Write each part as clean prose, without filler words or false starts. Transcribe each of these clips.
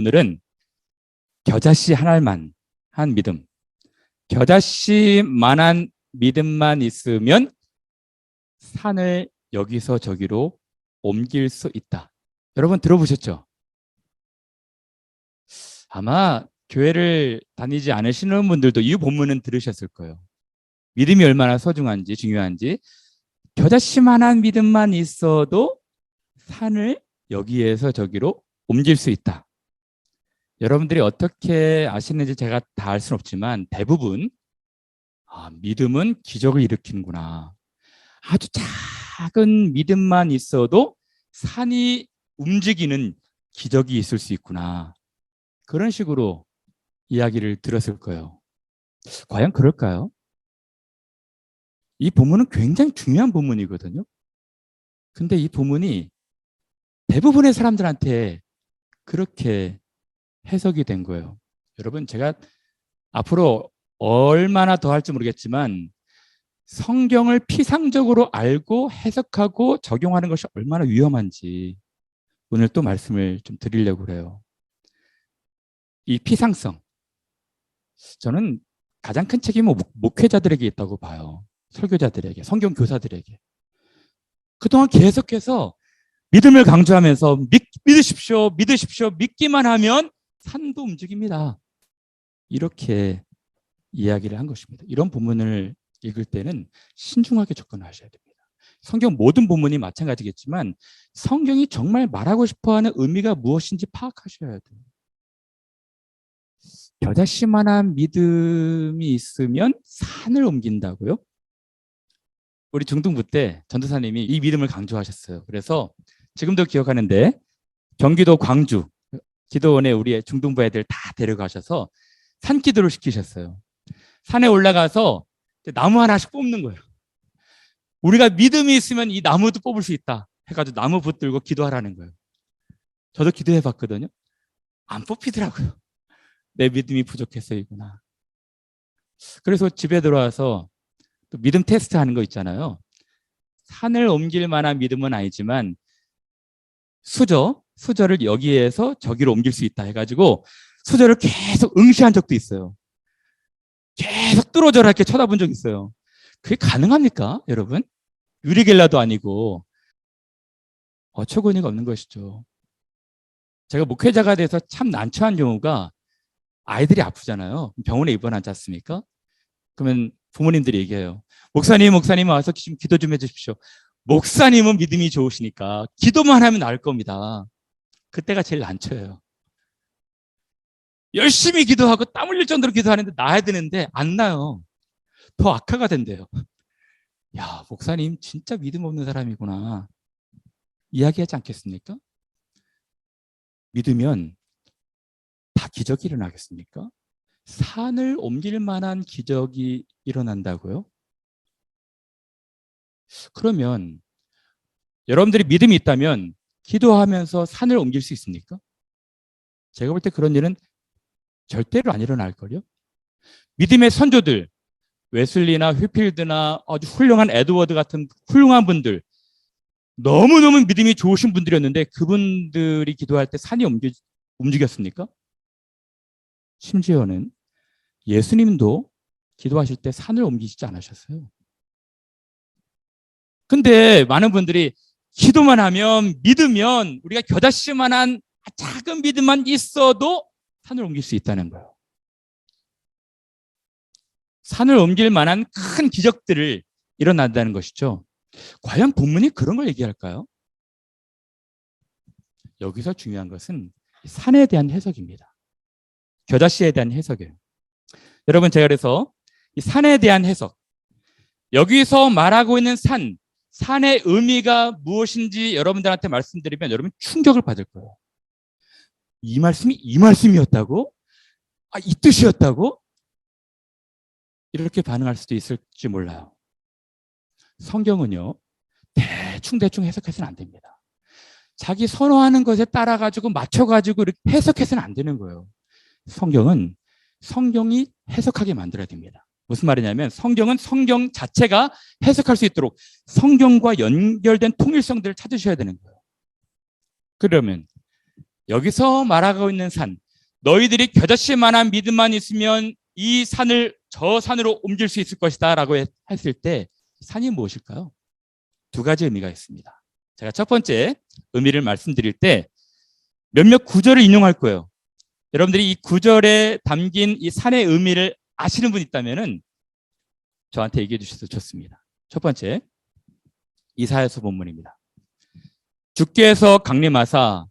오늘은 겨자씨 하나만 한 믿음, 겨자씨만한 믿음만 있으면 산을 여기서 저기로 옮길 수 있다. 여러분 들어보셨죠? 아마 교회를 다니지 않으시는 분들도 이 본문은 들으셨을 거예요. 믿음이 얼마나 소중한지 중요한지. 겨자씨만한 믿음만 있어도 산을 여기에서 저기로 옮길 수 있다. 여러분들이 어떻게 아시는지 제가 다 알 수는 없지만 대부분 믿음은 기적을 일으키는구나. 아주 작은 믿음만 있어도 산이 움직이는 기적이 있을 수 있구나. 그런 식으로 이야기를 들었을 거예요. 과연 그럴까요? 이 본문은 굉장히 중요한 본문이거든요. 근데 이 본문이 대부분의 사람들한테 그렇게 해석이 된 거예요. 여러분, 제가 앞으로 얼마나 더 할지 모르겠지만 성경을 피상적으로 알고 해석하고 적용하는 것이 얼마나 위험한지 오늘 또 말씀을 좀 드리려고 그래요. 이 피상성, 저는 가장 큰 책임은 목회자들에게 있다고 봐요. 설교자들에게, 성경 교사들에게. 그동안 계속해서 믿음을 강조하면서 믿으십시오, 믿으십시오, 믿기만 하면 산도 움직입니다. 이렇게 이야기를 한 것입니다. 이런 본문을 읽을 때는 신중하게 접근하셔야 됩니다. 성경 모든 본문이 마찬가지겠지만 성경이 정말 말하고 싶어하는 의미가 무엇인지 파악하셔야 돼요. 겨자씨만한 믿음이 있으면 산을 옮긴다고요? 우리 중등부 때 전도사님이 이 믿음을 강조하셨어요. 그래서 지금도 기억하는데 경기도 광주 기도원에 우리 중등부 애들 다 데려가셔서 산기도를 시키셨어요. 산에 올라가서 나무 하나씩 뽑는 거예요. 우리가 믿음이 있으면 이 나무도 뽑을 수 있다 해가지고 나무 붙들고 기도하라는 거예요. 저도 기도해 봤거든요. 안 뽑히더라고요. 내 믿음이 부족해서이구나. 그래서 집에 들어와서 또 믿음 테스트 하는 거 있잖아요. 산을 옮길 만한 믿음은 아니지만 수저를 여기에서 저기로 옮길 수 있다 해가지고 수저를 계속 응시한 적도 있어요. 계속 뚫어져라 이렇게 쳐다본 적 있어요. 그게 가능합니까, 여러분? 유리겔라도 아니고 어처구니가 없는 것이죠. 제가 목회자가 돼서 참 난처한 경우가 아이들이 아프잖아요. 병원에 입원하지 않습니까? 그러면 부모님들이 얘기해요. 목사님 와서 좀 기도 좀 해주십시오. 목사님은 믿음이 좋으시니까 기도만 하면 나을 겁니다. 그때가 제일 난처해요. 열심히 기도하고 땀 흘릴 정도로 기도하는데 나야 되는데 안 나요. 더 악화가 된대요. 야, 목사님 진짜 믿음 없는 사람이구나. 이야기하지 않겠습니까? 믿으면 다 기적이 일어나겠습니까? 산을 옮길 만한 기적이 일어난다고요? 그러면 여러분들이 믿음이 있다면 기도하면서 산을 옮길 수 있습니까? 제가 볼 때 그런 일은 절대로 안 일어날걸요? 믿음의 선조들, 웨슬리나 휘필드나 아주 훌륭한 에드워드 같은 훌륭한 분들, 너무너무 믿음이 좋으신 분들이었는데 그분들이 기도할 때 산이 움직였습니까? 심지어는 예수님도 기도하실 때 산을 옮기시지 않으셨어요. 근데 많은 분들이 기도만 하면, 믿으면 우리가 겨자씨만한 작은 믿음만 있어도 산을 옮길 수 있다는 거예요. 산을 옮길 만한 큰 기적들을 일어난다는 것이죠. 과연 본문이 그런 걸 얘기할까요? 여기서 중요한 것은 산에 대한 해석입니다. 겨자씨에 대한 해석이에요. 여러분, 제가 그래서 이 산에 대한 해석, 여기서 말하고 있는 산의 의미가 무엇인지 여러분들한테 말씀드리면 여러분 충격을 받을 거예요. 이 말씀이 이 말씀이었다고? 이 뜻이었다고? 이렇게 반응할 수도 있을지 몰라요. 성경은요, 대충 해석해서는 안 됩니다. 자기 선호하는 것에 따라가지고 맞춰가지고 이렇게 해석해서는 안 되는 거예요. 성경은 성경이 해석하게 만들어야 됩니다. 무슨 말이냐면 성경은 성경 자체가 해석할 수 있도록 성경과 연결된 통일성들을 찾으셔야 되는 거예요. 그러면 여기서 말하고 있는 산, 너희들이 겨자씨만한 믿음만 있으면 이 산을 저 산으로 옮길 수 있을 것이다 라고 했을 때 산이 무엇일까요? 두 가지 의미가 있습니다. 제가 첫 번째 의미를 말씀드릴 때 몇몇 구절을 인용할 거예요. 여러분들이 이 구절에 담긴 이 산의 의미를 아시는 분 있다면 저한테 얘기해 주셔도 좋습니다. 첫 번째, 이사야서 본문입니다. 주께서 강림하사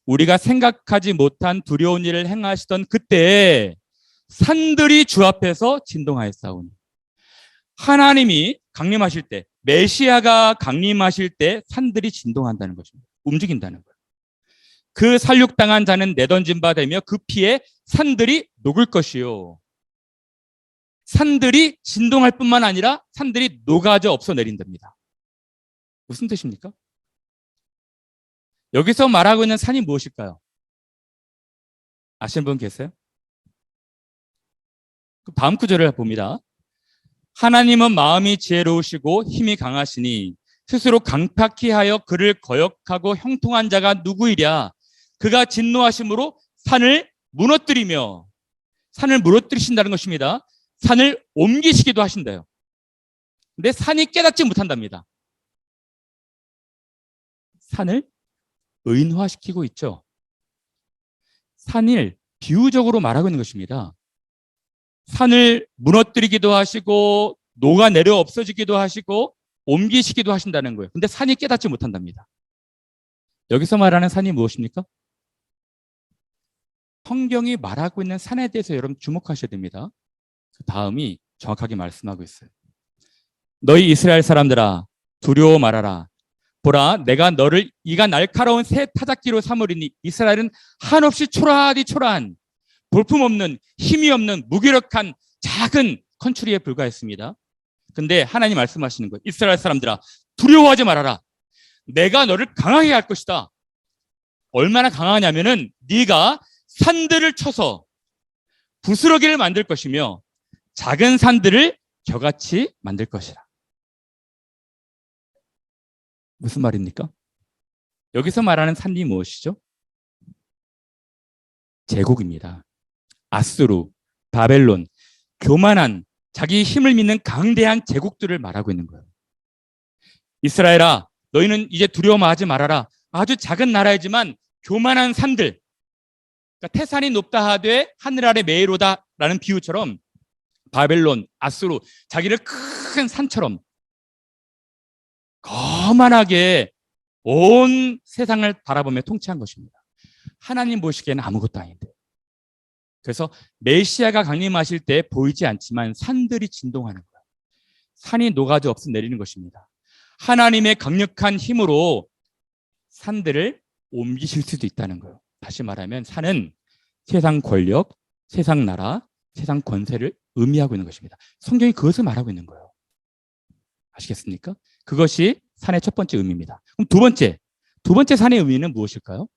우리가 생각하지 못한 두려운 일을 행하시던 그때에 산들이 주 앞에서 진동하였사오니. 하나님이 강림하실 때, 메시아가 강림하실 때 산들이 진동한다는 것입니다. 움직인다는 거예요. 그 살육당한 자는 내던진 바 되며 그 피에 산들이 녹을 것이요. 산들이 진동할 뿐만 아니라 산들이 녹아져 없어 내린답니다. 무슨 뜻입니까? 여기서 말하고 있는 산이 무엇일까요? 아시는 분 계세요? 다음 구절을 봅니다. 하나님은 마음이 지혜로우시고 힘이 강하시니 스스로 강팍히 하여 그를 거역하고 형통한 자가 누구이랴. 그가 진노하심으로 산을 무너뜨리며, 산을 무너뜨리신다는 것입니다. 산을 옮기시기도 하신다요. 근데 산이 깨닫지 못한답니다. 산을 의인화시키고 있죠. 산을 비유적으로 말하고 있는 것입니다. 산을 무너뜨리기도 하시고 녹아내려 없어지기도 하시고 옮기시기도 하신다는 거예요. 근데 산이 깨닫지 못한답니다. 여기서 말하는 산이 무엇입니까? 성경이 말하고 있는 산에 대해서 여러분 주목하셔야 됩니다. 그 다음이 정확하게 말씀하고 있어요. 너희 이스라엘 사람들아 두려워 말아라. 보라, 내가 너를 이가 날카로운 새 타작기로 삼으리니. 이스라엘은 한없이 초라하디 초라한, 볼품없는, 힘이 없는, 무기력한 작은 컨트리에 불과했습니다. 근데 하나님 말씀하시는 거예요. 이스라엘 사람들아 두려워하지 말아라. 내가 너를 강하게 할 것이다. 얼마나 강하냐면은 네가 산들을 쳐서 부스러기를 만들 것이며 작은 산들을 겨같이 만들 것이라. 무슨 말입니까? 여기서 말하는 산이 무엇이죠? 제국입니다. 아수르, 바벨론, 교만한 자기 힘을 믿는 강대한 제국들을 말하고 있는 거예요. 이스라엘아, 너희는 이제 두려워하지 말아라. 아주 작은 나라이지만 교만한 산들, 그러니까 태산이 높다 하되 하늘 아래 메이로다라는 비유처럼 바벨론, 아수르, 자기를 큰 산처럼 거만하게 온 세상을 바라보며 통치한 것입니다. 하나님 보시기에는 아무것도 아닌데. 그래서 메시아가 강림하실 때 보이지 않지만 산들이 진동하는 거예요. 산이 녹아져 없어 내리는 것입니다. 하나님의 강력한 힘으로 산들을 옮기실 수도 있다는 거예요. 다시 말하면 산은 세상 권력, 세상 나라, 세상 권세를 의미하고 있는 것입니다. 성경이 그것을 말하고 있는 거예요. 아시겠습니까? 그것이 산의 첫 번째 의미입니다. 그럼 두 번째 산의 의미는 무엇일까요?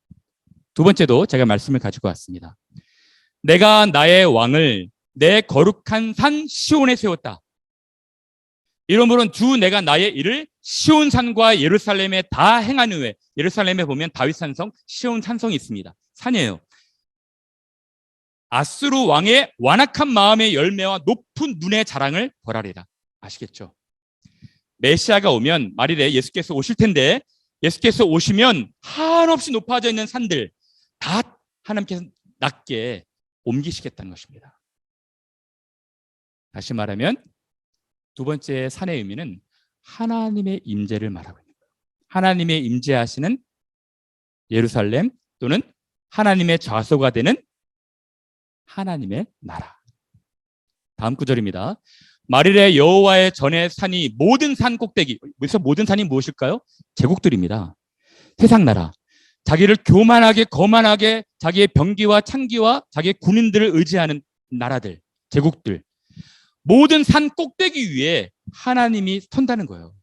두 번째도 제가 말씀을 가지고 왔습니다. 내가 나의 왕을 내 거룩한 산 시온에 세웠다. 이러므로 주 내가 나의 일을 시온 산과 예루살렘에 다 행한 후에, 예루살렘에 보면 다윗 산성, 시온 산성이 있습니다. 산이에요. 아수르 왕의 완악한 마음의 열매와 높은 눈의 자랑을 벌하리라. 아시겠죠? 메시아가 오면 말이래 예수께서 오실 텐데, 예수께서 오시면 한없이 높아져 있는 산들 다 하나님께서 낮게 옮기시겠다는 것입니다. 다시 말하면 두 번째 산의 의미는 하나님의 임재를 말하고 있는 거예요. 하나님의 임재하시는 예루살렘 또는 하나님의 좌소가 되는 하나님의 나라. 다음 구절입니다. 말일에 여호와의 전의 산이 모든 산 꼭대기. 그래서 모든 산이 무엇일까요? 제국들입니다. 세상 나라. 자기를 교만하게 거만하게 자기의 병기와 창기와 자기의 군인들을 의지하는 나라들, 제국들. 모든 산 꼭대기 위에 하나님이 선다는 거예요.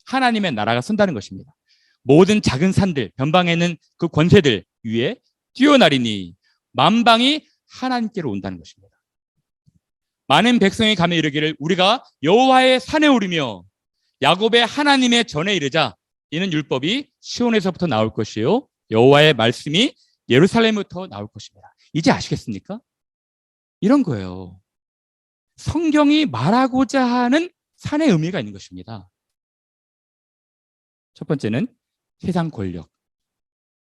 하나님의 나라가 선다는 것입니다. 모든 작은 산들, 변방에 있는 그 권세들 위에 뛰어나리니 만방이 하나님께로 온다는 것입니다. 많은 백성이 가며 이르기를 우리가 여호와의 산에 오르며 야곱의 하나님의 전에 이르자. 이는 율법이 시온에서부터 나올 것이요 여호와의 말씀이 예루살렘부터 나올 것입니다. 이제 아시겠습니까? 이런 거예요. 성경이 말하고자 하는 산의 의미가 있는 것입니다. 첫 번째는 세상 권력,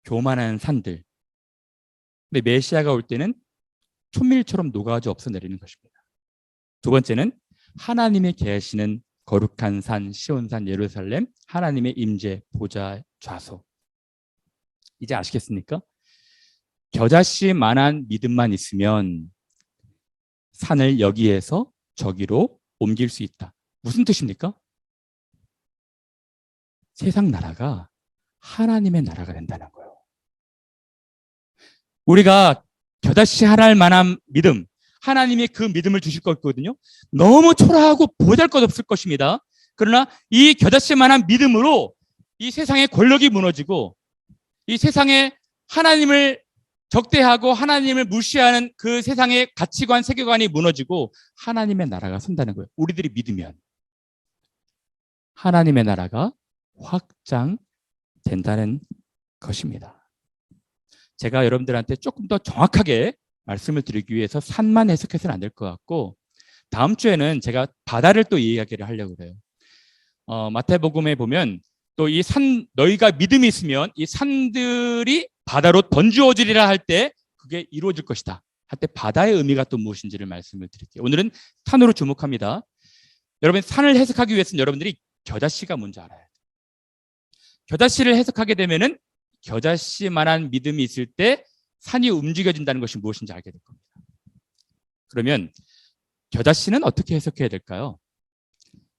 교만한 산들. 근데 메시아가 올 때는 촌밀처럼 녹아져 없어 내리는 것입니다. 두 번째는 하나님이 계시는 거룩한 산, 시온산, 예루살렘, 하나님의 임재, 보좌, 좌소. 이제 아시겠습니까? 겨자씨만한 믿음만 있으면 산을 여기에서 저기로 옮길 수 있다. 무슨 뜻입니까? 세상 나라가 하나님의 나라가 된다는 거예요. 우리가 겨자씨 하나일 만한 믿음, 하나님이 그 믿음을 주실 거거든요. 너무 초라하고 보잘것없을 것입니다. 그러나 이 겨자씨만한 믿음으로 이 세상의 권력이 무너지고 이 세상에 하나님을 적대하고 하나님을 무시하는 그 세상의 가치관, 세계관이 무너지고 하나님의 나라가 선다는 거예요. 우리들이 믿으면 하나님의 나라가 확장된다는 것입니다. 제가 여러분들한테 조금 더 정확하게 말씀을 드리기 위해서 산만 해석해서는 안 될 것 같고 다음 주에는 제가 바다를 또 이야기를 하려고 그래요. 마태복음에 보면 또 이 산, 너희가 믿음이 있으면 이 산들이 바다로 던지어지리라 할 때 그게 이루어질 것이다. 할 때 바다의 의미가 또 무엇인지를 말씀을 드릴게요. 오늘은 산으로 주목합니다. 여러분 산을 해석하기 위해서는 여러분들이 겨자씨가 뭔지 알아야 돼요. 겨자씨를 해석하게 되면은 겨자씨만한 믿음이 있을 때 산이 움직여진다는 것이 무엇인지 알게 될 겁니다. 그러면 겨자씨는 어떻게 해석해야 될까요?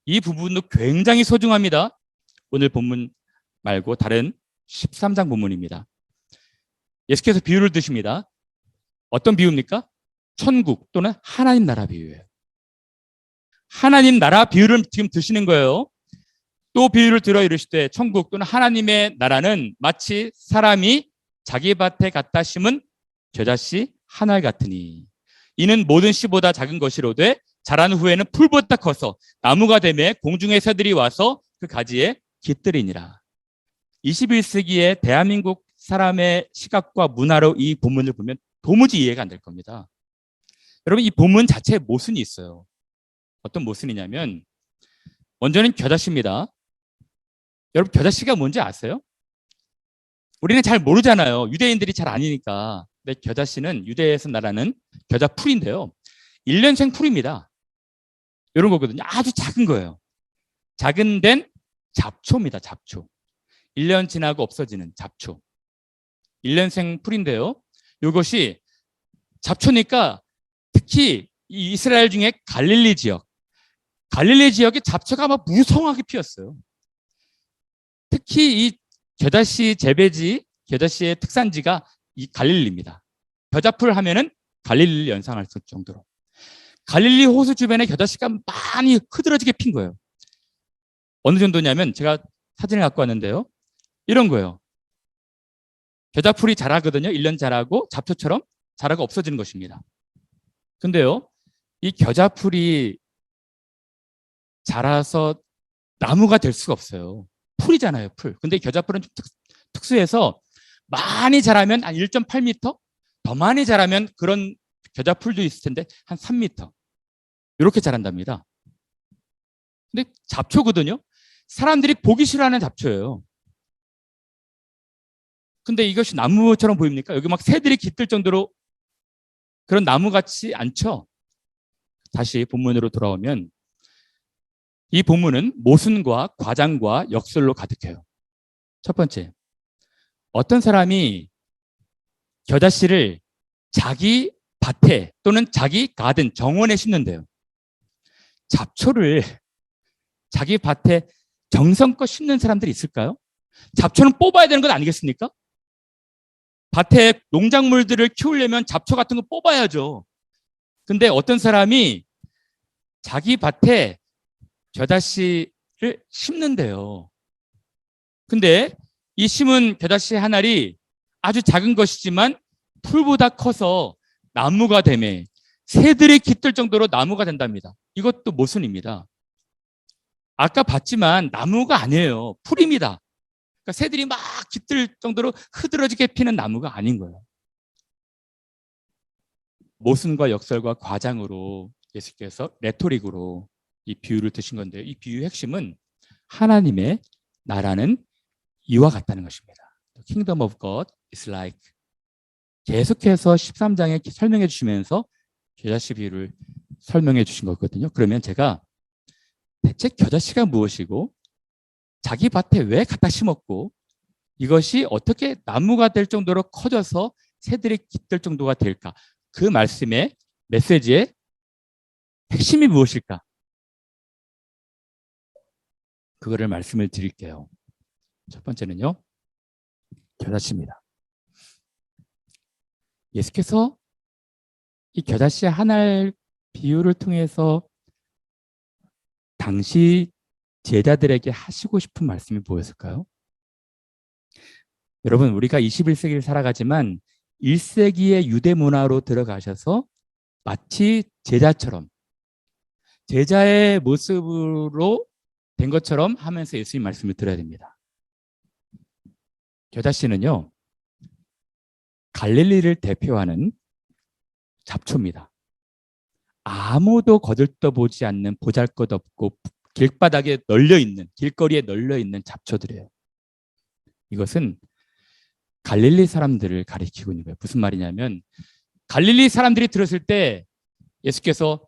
이 부분도 굉장히 소중합니다. 오늘 본문 말고 다른 13장 본문입니다. 예수께서 비유를 드십니다. 어떤 비유입니까? 천국 또는 하나님 나라 비유예요. 하나님 나라 비유를 지금 드시는 거예요. 또 비유를 들어 이르시되 천국 또는 하나님의 나라는 마치 사람이 자기 밭에 갖다 심은 겨자씨 한 알 같으니 이는 모든 씨보다 작은 것이로되 자란 후에는 풀보다 커서 나무가 되매 공중의 새들이 와서 그 가지에 깃들이니라. 21세기의 대한민국 사람의 시각과 문화로 이 본문을 보면 도무지 이해가 안 될 겁니다. 여러분 이 본문 자체에 모순이 있어요. 어떤 모순이냐면 먼저는 겨자씨입니다. 여러분 겨자씨가 뭔지 아세요? 우리는 잘 모르잖아요. 유대인들이 잘 아니니까. 근데 겨자씨는 유대에서 나라는 겨자풀인데요. 1년생 풀입니다. 이런 거거든요. 아주 작은 거예요. 작은 된 잡초입니다. 잡초. 1년 지나고 없어지는 잡초. 1년생 풀인데요. 이것이 잡초니까 특히 이 이스라엘 중에 갈릴리 지역에 잡초가 막 무성하게 피었어요. 특히 이 겨자씨 재배지, 겨자씨의 특산지가 이 갈릴리입니다. 겨자풀 하면은 갈릴리를 연상할 수 있을 정도로. 갈릴리 호수 주변에 겨자씨가 많이 흐드러지게 핀 거예요. 어느 정도냐면 제가 사진을 갖고 왔는데요. 이런 거예요. 겨자풀이 자라거든요. 1년 자라고 잡초처럼 자라고 없어지는 것입니다. 근데요. 이 겨자풀이 자라서 나무가 될 수가 없어요. 풀이잖아요. 풀. 근데 겨자풀은 좀 특수해서 많이 자라면 한 1.8m? 더 많이 자라면 그런 겨자풀도 있을 텐데 한 3m. 이렇게 자란답니다. 근데 잡초거든요. 사람들이 보기 싫어하는 잡초예요. 근데 이것이 나무처럼 보입니까? 여기 막 새들이 깃들 정도로 그런 나무 같지 않죠? 다시 본문으로 돌아오면 이 본문은 모순과 과장과 역설로 가득해요. 첫 번째, 어떤 사람이 겨자씨를 자기 밭에 또는 자기 가든 정원에 심는데요. 잡초를 자기 밭에 정성껏 심는 사람들이 있을까요? 잡초는 뽑아야 되는 것 아니겠습니까? 밭에 농작물들을 키우려면 잡초 같은 거 뽑아야죠. 근데 어떤 사람이 자기 밭에 겨자씨를 심는데요. 근데 이 심은 겨자씨 한 알이 아주 작은 것이지만 풀보다 커서 나무가 되매 새들이 깃들 정도로 나무가 된답니다. 이것도 모순입니다. 아까 봤지만 나무가 아니에요. 풀입니다. 그러니까 새들이 막 깃들 정도로 흐드러지게 피는 나무가 아닌 거예요. 모순과 역설과 과장으로 예수께서 레토릭으로 이 비유를 드신 건데요. 이 비유의 핵심은 하나님의 나라는 이와 같다는 것입니다. Kingdom of God is like. 계속해서 13장에 설명해 주시면서 겨자씨 비유를 설명해 주신 거거든요. 그러면 제가 대체 겨자씨가 무엇이고 자기 밭에 왜 갖다 심었고 이것이 어떻게 나무가 될 정도로 커져서 새들이 깃들 정도가 될까? 그 말씀의 메시지의 핵심이 무엇일까? 그거를 말씀을 드릴게요. 첫 번째는요. 겨자씨입니다. 예수께서 이 겨자씨 한 알 비유를 통해서 당시 제자들에게 하시고 싶은 말씀이 뭐였을까요? 여러분, 우리가 21세기를 살아가지만 1세기의 유대 문화로 들어가셔서 마치 제자처럼 제자의 모습으로 된 것처럼 하면서 예수님 말씀을 들어야 됩니다. 겨자씨는요, 갈릴리를 대표하는 잡초입니다. 아무도 거들떠보지 않는 보잘것없고 길바닥에 널려있는, 길거리에 널려있는 잡초들이에요. 이것은 갈릴리 사람들을 가리키고 있는 거예요. 무슨 말이냐면 갈릴리 사람들이 들었을 때 예수께서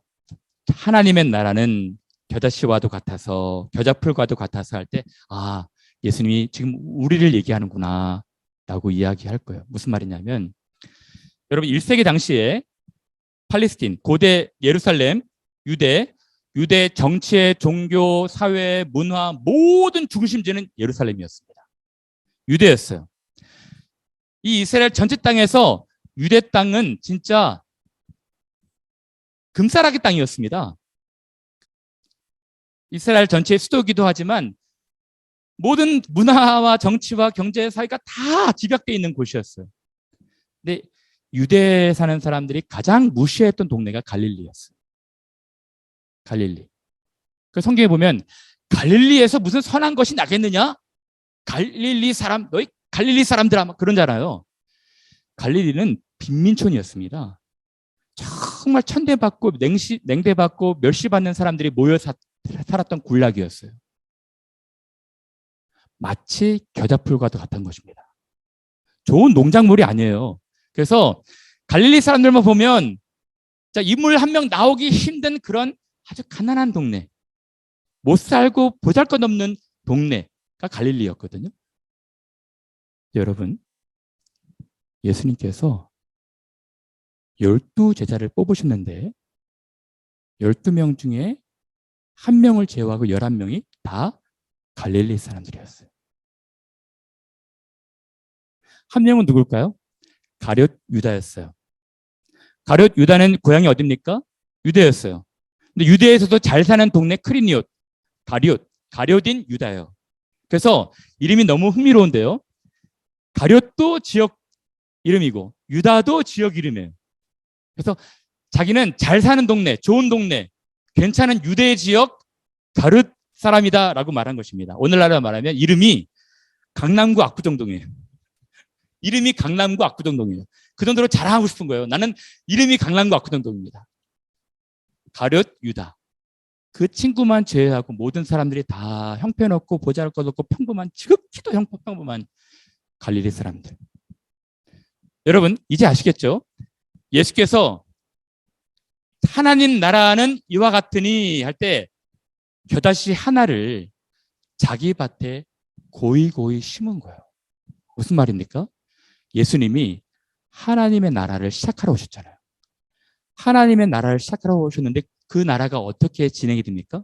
하나님의 나라는 겨자씨와도 같아서 겨자풀과도 같아서 할 때 아, 예수님이 지금 우리를 얘기하는구나 라고 이야기할 거예요. 무슨 말이냐면 여러분 1세기 당시에 팔레스틴, 고대 예루살렘, 유대 정치의 종교, 사회, 문화 모든 중심지는 예루살렘이었습니다. 유대였어요. 이 이스라엘 전체 땅에서 유대 땅은 진짜 금싸라기 땅이었습니다. 이스라엘 전체의 수도이기도 하지만 모든 문화와 정치와 경제 사회가 다 집약되어 있는 곳이었어요. 근데 유대에 사는 사람들이 가장 무시했던 동네가 갈릴리였어요. 갈릴리. 그 성경에 보면 갈릴리에서 무슨 선한 것이 나겠느냐? 갈릴리 사람, 너희 갈릴리 사람들아 그런잖아요. 갈릴리는 빈민촌이었습니다. 정말 천대받고 냉대받고 멸시받는 사람들이 모여 살았던 군락이었어요. 마치 겨자풀과도 같은 것입니다. 좋은 농작물이 아니에요. 그래서 갈릴리 사람들만 보면 인물 한 명 나오기 힘든 그런 아주 가난한 동네, 못 살고 보잘것없는 동네가 갈릴리였거든요. 여러분, 예수님께서 12제자를 뽑으셨는데 12명 중에 1명을 제외하고 11명이 다 갈릴리 사람들이었어요. 한 명은 누굴까요? 가룟 유다였어요. 가룟 유다는 고향이 어딥니까? 유대였어요. 근데 유대에서도 잘 사는 동네 크리니옷, 가룟인 유다예요. 그래서 이름이 너무 흥미로운데요. 가룟도 지역 이름이고 유다도 지역 이름이에요. 그래서 자기는 잘 사는 동네, 좋은 동네, 괜찮은 유대 지역 가룟 사람이다라고 말한 것입니다. 오늘날로 말하면 이름이 강남구 압구정동이에요. 이름이 강남구 압구정동이에요. 그 정도로 자랑하고 싶은 거예요. 나는 이름이 강남구 압구정동입니다. 가룟 유다. 그 친구만 제외하고 모든 사람들이 다 형편없고 보잘것없고 평범한 지극히도 평범한 갈릴리 사람들. 여러분 이제 아시겠죠? 예수께서 하나님 나라는 이와 같으니 할 때 겨자씨 하나를 자기 밭에 고이고이 심은 거예요. 무슨 말입니까? 예수님이 하나님의 나라를 시작하러 오셨잖아요. 하나님의 나라를 시작하러 오셨는데 그 나라가 어떻게 진행이 됩니까?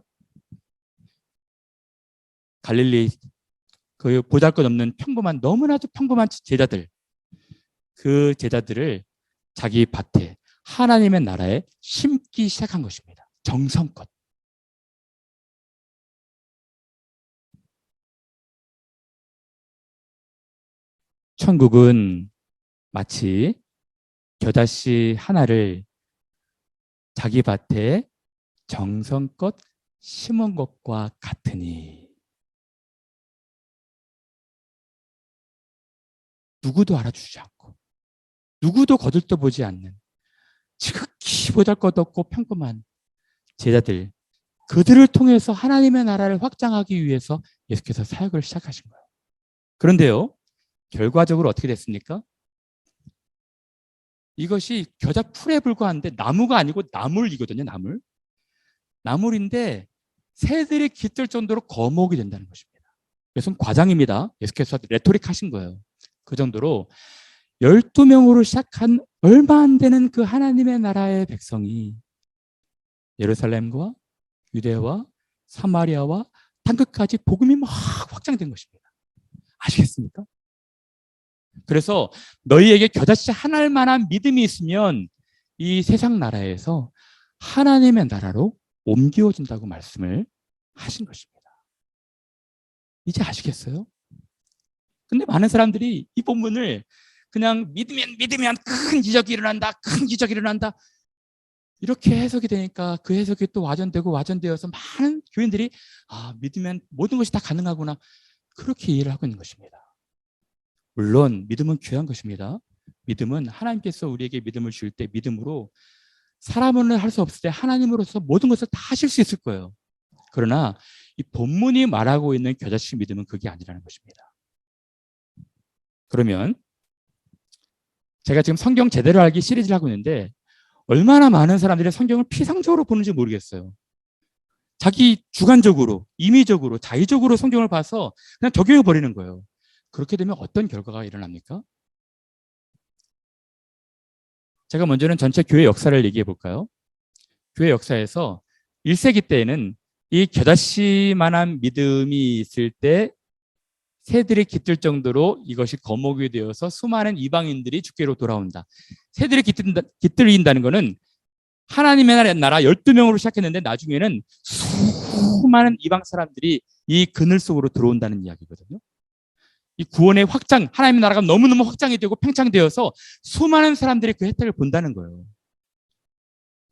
갈릴리 그 보잘것없는 평범한 너무나도 평범한 제자들, 그 제자들을 자기 밭에 하나님의 나라에 심기 시작한 것입니다. 정성껏. 천국은 마치 겨자씨 하나를 자기 밭에 정성껏 심은 것과 같으니 누구도 알아주지 않고 누구도 거들떠보지 않는 지극히 보잘것없고 평범한 제자들, 그들을 통해서 하나님의 나라를 확장하기 위해서 예수께서 사역을 시작하신 거예요. 그런데요, 결과적으로 어떻게 됐습니까? 이것이 겨자 풀에 불과한데 나무가 아니고 나물이거든요. 나물인데 새들이 깃들 정도로 거목이 된다는 것입니다. 이것은 과장입니다. 예수께서 레토릭 하신 거예요. 그 정도로 12명으로 시작한 얼마 안 되는 그 하나님의 나라의 백성이 예루살렘과 유대와 사마리아와 땅끝까지 복음이 막 확장된 것입니다. 아시겠습니까? 그래서 너희에게 겨자씨 한 알만한 믿음이 있으면 이 세상 나라에서 하나님의 나라로 옮겨진다고 말씀을 하신 것입니다. 이제 아시겠어요? 근데 많은 사람들이 이 본문을 그냥 믿으면 큰 기적이 일어난다, 큰 기적이 일어난다, 이렇게 해석이 되니까 그 해석이 또 와전되어서 많은 교인들이 믿으면 모든 것이 다 가능하구나, 그렇게 이해를 하고 있는 것입니다. 물론 믿음은 귀한 것입니다. 믿음은 하나님께서 우리에게 믿음을 주실 때 믿음으로 사람은 할 수 없을 때 하나님으로서 모든 것을 다 하실 수 있을 거예요. 그러나 이 본문이 말하고 있는 겨자씨 믿음은 그게 아니라는 것입니다. 그러면 제가 지금 성경 제대로 알기 시리즈를 하고 있는데 얼마나 많은 사람들이 성경을 피상적으로 보는지 모르겠어요. 자기 주관적으로, 임의적으로, 자의적으로 성경을 봐서 그냥 적용해 버리는 거예요. 그렇게 되면 어떤 결과가 일어납니까? 제가 먼저는 전체 교회 역사를 얘기해 볼까요? 교회 역사에서 1세기 때에는 이 겨자씨만한 믿음이 있을 때 새들이 깃들 정도로 이것이 거목이 되어서 수많은 이방인들이 주께로 돌아온다. 새들이 깃들인다는 것은 하나님의 나라 12명으로 시작했는데 나중에는 수많은 이방 사람들이 이 그늘 속으로 들어온다는 이야기거든요. 이 구원의 확장, 하나님의 나라가 너무너무 확장이 되고 팽창되어서 수많은 사람들이 그 혜택을 본다는 거예요.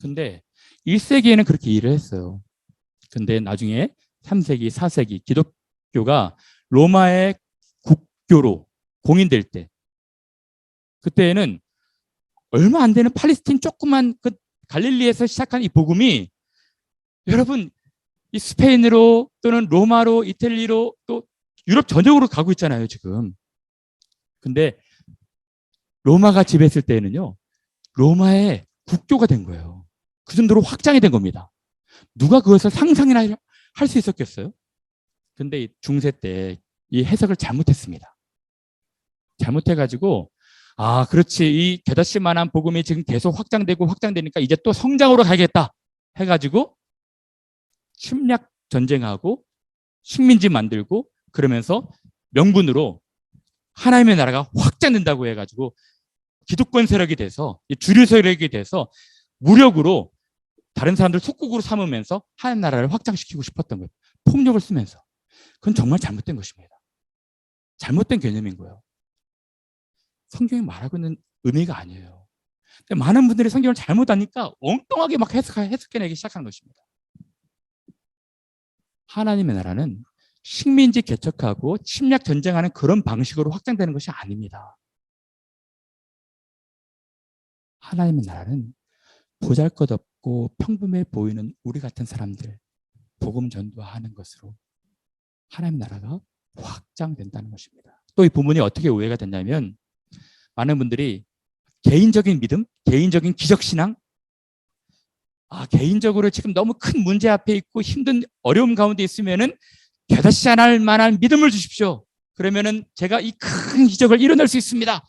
근데 1세기에는 그렇게 일을 했어요. 근데 나중에 3세기, 4세기 기독교가 로마의 국교로 공인될 때, 그때에는 얼마 안 되는 팔레스틴 조그만 그 갈릴리에서 시작한 이 복음이 여러분 이 스페인으로 또는 로마로 이탈리로 또 유럽 전역으로 가고 있잖아요 지금. 근데 로마가 지배했을 때에는요 로마의 국교가 된 거예요. 그 정도로 확장이 된 겁니다. 누가 그것을 상상이나 할 수 있었겠어요? 근데 중세 때 이 해석을 잘못했습니다. 잘못해가지고 그렇지, 이 겨자씨만한 복음이 지금 계속 확장되니까 이제 또 성장으로 가야겠다 해가지고 침략 전쟁하고 식민지 만들고 그러면서 명분으로 하나님의 나라가 확장된다고 해가지고 기득권 세력이 돼서 주류 세력이 돼서 무력으로 다른 사람들 속국으로 삼으면서 하나님 나라를 확장시키고 싶었던 거예요. 폭력을 쓰면서. 그건 정말 잘못된 것입니다. 잘못된 개념인 거예요. 성경이 말하고 있는 의미가 아니에요. 근데 많은 분들이 성경을 잘못하니까 엉뚱하게 막 해석해내기 시작하는 것입니다. 하나님의 나라는 식민지 개척하고 침략 전쟁하는 그런 방식으로 확장되는 것이 아닙니다. 하나님의 나라는 보잘것없고 평범해 보이는 우리 같은 사람들 복음 전도하는 것으로 하나님의 나라가 확장된다는 것입니다. 또 이 부분이 어떻게 오해가 됐냐면 많은 분들이 개인적인 믿음, 개인적인 기적신앙, 개인적으로 지금 너무 큰 문제 앞에 있고 힘든 어려움 가운데 있으면은 겨자씨 안 할 만한 믿음을 주십시오. 그러면은 제가 이 큰 기적을 이뤄낼 수 있습니다.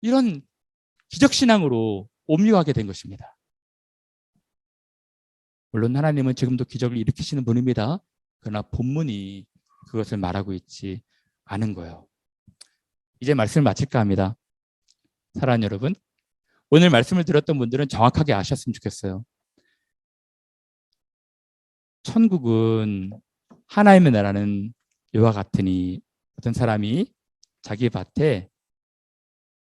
이런 기적신앙으로 옮겨가게 된 것입니다. 물론 하나님은 지금도 기적을 일으키시는 분입니다. 그러나 본문이 그것을 말하고 있지 않은 거예요. 이제 말씀을 마칠까 합니다. 사랑하는 여러분, 오늘 말씀을 들었던 분들은 정확하게 아셨으면 좋겠어요. 천국은 하나님의 나라는 이와 같으니 어떤 사람이 자기 밭에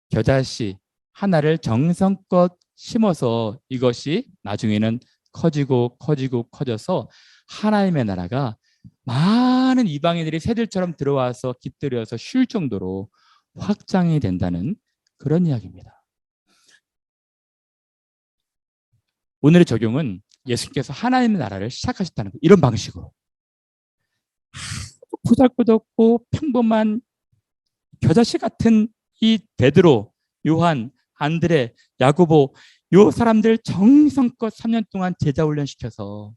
겨자씨 하나를 정성껏 심어서 이것이 나중에는 커져서 하나님의 나라가 많은 이방인들이 새들처럼 들어와서 깃들여서 쉴 정도로 확장이 된다는 그런 이야기입니다. 오늘의 적용은 예수님께서 하나님의 나라를 시작하셨다는 거, 이런 방식으로. 보잘것없고 평범한 겨자씨 같은 이 베드로, 요한, 안드레, 야고보, 요 사람들 정성껏 3년 동안 제자 훈련시켜서,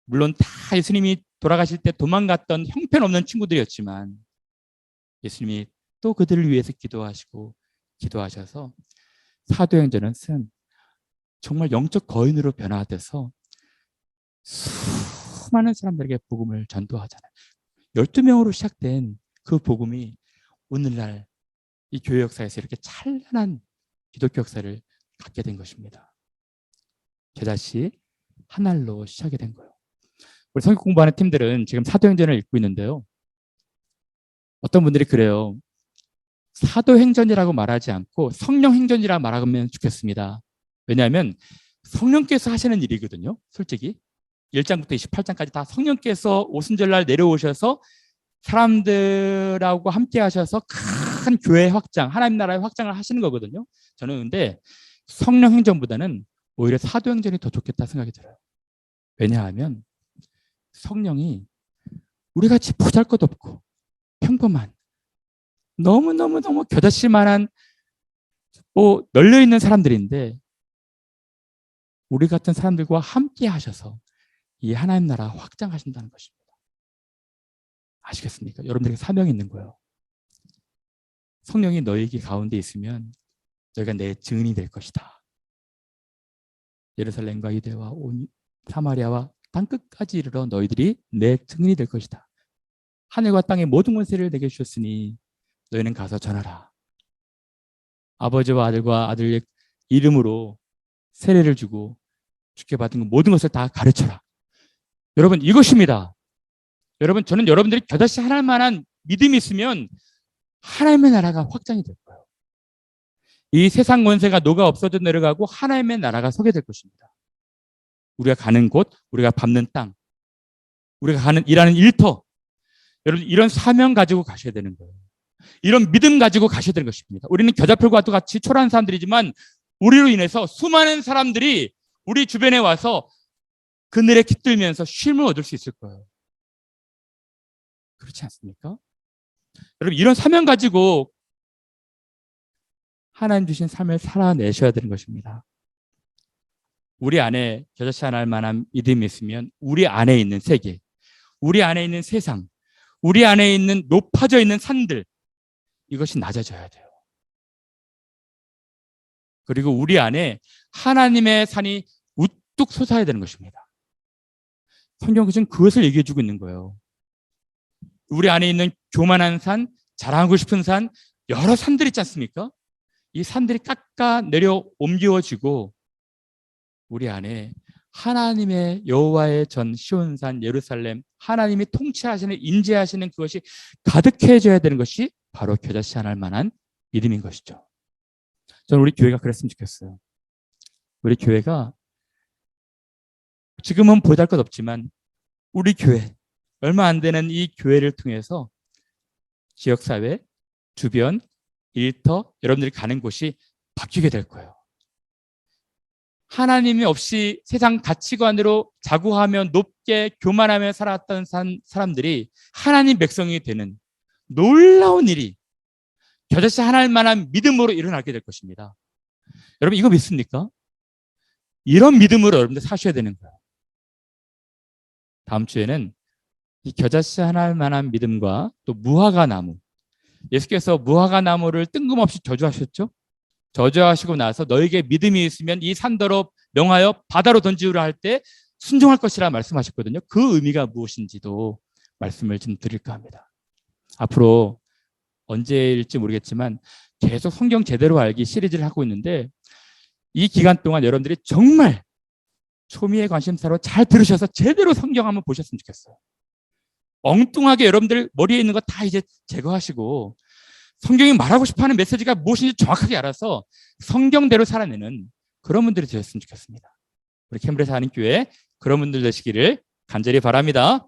물론 다 예수님이 돌아가실 때 도망갔던 형편없는 친구들이었지만 예수님이 또 그들을 위해서 기도하셔서 사도행전은 정말 영적 거인으로 변화돼서 수많은 사람들에게 복음을 전도하잖아요. 12명으로 시작된 그 복음이 오늘날 이 교회 역사에서 이렇게 찬란한 기독교 역사를 갖게 된 것입니다. 겨자씨 한 알로 시작이 된 거예요. 우리 성경 공부하는 팀들은 지금 사도행전을 읽고 있는데요. 어떤 분들이 그래요. 사도행전이라고 말하지 않고 성령행전이라고 말하면 좋겠습니다. 왜냐하면 성령께서 하시는 일이거든요. 솔직히 1장부터 28장까지 다 성령께서 오순절날 내려오셔서 사람들하고 함께 하셔서 큰 교회 확장, 하나님 나라의 확장을 하시는 거거든요. 저는 근데 성령행전보다는 오히려 사도행전이 더 좋겠다 생각이 들어요. 왜냐하면 성령이 우리같이 보잘것없고 평범한 너무너무 겨자씨만한 널려있는 사람들인데 우리 같은 사람들과 함께 하셔서 이 하나님 나라 확장하신다는 것입니다. 아시겠습니까? 여러분들에게 사명이 있는 거예요. 성령이 너희에게 가운데 있으면 너희가 내 증인이 될 것이다. 예루살렘과 유대와 온 사마리아와 땅끝까지 이르러 너희들이 내 증인이 될 것이다. 하늘과 땅의 모든 권세를 내게 주셨으니 너희는 가서 전하라. 아버지와 아들과 아들의 이름으로 세례를 주고 주께 받은 모든 것을 다 가르쳐라. 여러분, 이것입니다. 여러분, 저는 여러분들이 겨자씨 하나할 만한 믿음이 있으면 하나님의 나라가 확장이 될 거예요. 이 세상 권세가 녹아 없어져 내려가고 하나님의 나라가 서게 될 것입니다. 우리가 가는 곳, 우리가 밟는 땅, 우리가 일하는 일터, 여러분 이런 사명 가지고 가셔야 되는 거예요. 이런 믿음 가지고 가셔야 되는 것입니다. 우리는 겨자풀과 같이 초라한 사람들이지만 우리로 인해서 수많은 사람들이 우리 주변에 와서 그늘에 깃들면서 쉼을 얻을 수 있을 거예요. 그렇지 않습니까? 여러분 이런 사명 가지고 하나님 주신 삶을 살아내셔야 되는 것입니다. 우리 안에 겨자씨 하나 할 만한 믿음이 있으면 우리 안에 있는 세계, 우리 안에 있는 세상, 우리 안에 있는 높아져 있는 산들, 이것이 낮아져야 돼요. 그리고 우리 안에 하나님의 산이 우뚝 솟아야 되는 것입니다. 성경은 그것을 얘기해 주고 있는 거예요. 우리 안에 있는 교만한 산, 자랑하고 싶은 산, 여러 산들 있지 않습니까? 이 산들이 깎아 내려 옮겨지고 우리 안에 하나님의 여호와의 전 시온산 예루살렘, 하나님이 통치하시는 인재하시는 그것이 가득해져야 되는 것이 바로 겨자씨 하나 할 만한 믿음인 것이죠. 저는 우리 교회가 그랬으면 좋겠어요. 우리 교회가 지금은 보잘것없지만 우리 교회, 얼마 안 되는 이 교회를 통해서 지역사회, 주변, 일터, 여러분들이 가는 곳이 바뀌게 될 거예요. 하나님이 없이 세상 가치관으로 자고하며 높게 교만하며 살았던 사람들이 하나님 백성이 되는 놀라운 일이 겨자씨 하나 할 만한 믿음으로 일어나게 될 것입니다. 여러분 이거 믿습니까? 이런 믿음으로 여러분들 사셔야 되는 거예요. 다음 주에는 이 겨자씨 하나 할 만한 믿음과 또 무화과 나무, 예수께서 무화과 나무를 뜬금없이 저주하셨죠? 저주하시고 나서 너에게 믿음이 있으면 이 산더러 명하여 바다로 던지우라 할 때 순종할 것이라 말씀하셨거든요. 그 의미가 무엇인지도 말씀을 좀 드릴까 합니다. 앞으로 언제일지 모르겠지만 계속 성경 제대로 알기 시리즈를 하고 있는데 이 기간 동안 여러분들이 정말 초미의 관심사로 잘 들으셔서 제대로 성경 한번 보셨으면 좋겠어요. 엉뚱하게 여러분들 머리에 있는 거 다 이제 제거하시고 성경이 말하고 싶어하는 메시지가 무엇인지 정확하게 알아서 성경대로 살아내는 그런 분들이 되셨으면 좋겠습니다. 우리 캠브리지 하나님 교회 그런 분들 되시기를 간절히 바랍니다.